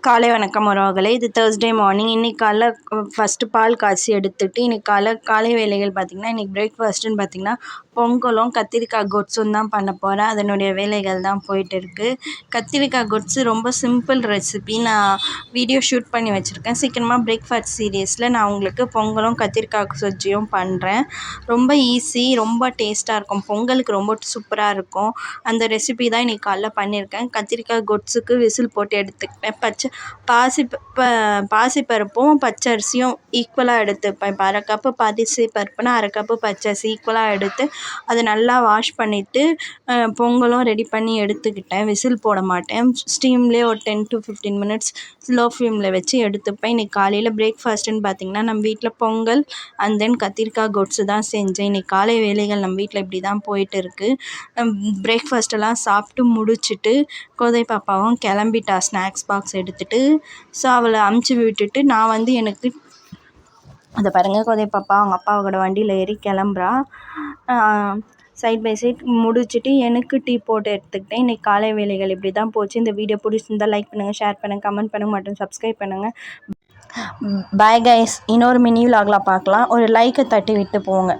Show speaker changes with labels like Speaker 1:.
Speaker 1: காலை வணக்கம் உறவுகளே. இது தேர்ஸ்டே மார்னிங். இன்றைக்கி காலைல ஃபஸ்ட்டு பால் காய்ச்சி எடுத்துகிட்டு இன்றைக்கி காலை வேலைகள் பார்த்திங்கன்னா, இன்றைக்கி பிரேக்ஃபாஸ்ட்டுன்னு பார்த்திங்கன்னா பொங்கலும் கத்திரிக்காய் கொட்ஸும் தான் பண்ண போகிறேன். அதனுடைய வேலைகள் தான் போயிட்டு இருக்குது. கத்திரிக்காய் கொட்ஸு ரொம்ப சிம்பிள் ரெசிபி. நான் வீடியோ ஷூட் பண்ணி வச்சுருக்கேன். சீக்கிரமாக பிரேக்ஃபாஸ்ட் சீரியஸில் நான் உங்களுக்கு பொங்கலும் கத்திரிக்காய் சொஜ்ஜியும் பண்ணுறேன். ரொம்ப ஈஸி, ரொம்ப டேஸ்ட்டாக இருக்கும். பொங்கலுக்கு ரொம்ப சூப்பராக இருக்கும். அந்த ரெசிபி தான் இன்றைக்கி காலைல பண்ணியிருக்கேன். கத்திரிக்காய் கொட்ஸுக்கு விசில் போட்டு எடுத்துக்கிட்டேன். பாசிப்பருப்பும் பச்சரிசியும் ஈக்குவலாக எடுத்துப்பேன். இப்போ அரை கப்பு பாசிப்பருப்புனா அரை கப்பு பச்சரிசி ஈக்குவலாக எடுத்து அதை நல்லா வாஷ் பண்ணிவிட்டு பொங்கலும் ரெடி பண்ணி எடுத்துக்கிட்டேன். விசில் போட மாட்டேன். ஸ்டீம்லேயே ஒரு 10 to 15 மினிட்ஸ் ஸ்லோ ஃப்ளேமில் வச்சு எடுத்துப்பேன். இன்றைக்கி காலையில் பிரேக்ஃபாஸ்ட்டுன்னு பார்த்திங்கன்னா நம்ம வீட்டில் பொங்கல் அண்ட் தென் கத்திரிக்காய் கொட்ஸு தான் செஞ்சேன். இன்றைக்கி காலை வேலைகள் நம்ம வீட்டில் இப்படி தான் போயிட்டு இருக்குது. பிரேக்ஃபாஸ்ட்டெல்லாம் சாப்பிட்டு முடிச்சுட்டு கோதை பாப்பாவும் கிளம்பிட்டா ஸ்நாக்ஸ் பாக்ஸ் எடுத்துகிட்டு. ஸோ அவளை அமுச்சு விட்டுட்டு நான் எனக்கு அதை பாருங்கள், கோதை பாப்பா அவங்க அப்பாவோட வண்டியில் ஏறி கிளம்புறா. சைட் பை சைட் முடிச்சுட்டு எனக்கு டீ போட்டு எடுத்துக்கிட்டேன். இன்றைக்கி காலை வேலைகள் இப்படி தான் போச்சு. இந்த வீடியோ பிடிச்சிருந்தால் லைக் பண்ணுங்கள், ஷேர் பண்ணுங்கள், கமெண்ட் பண்ணுங்கள் மற்றும் சப்ஸ்கிரைப் பண்ணுங்கள். Bye guys. இன்னொரு மினி விலாகில் பார்க்கலாம். ஒரு லைக்கை தட்டி விட்டு போங்க.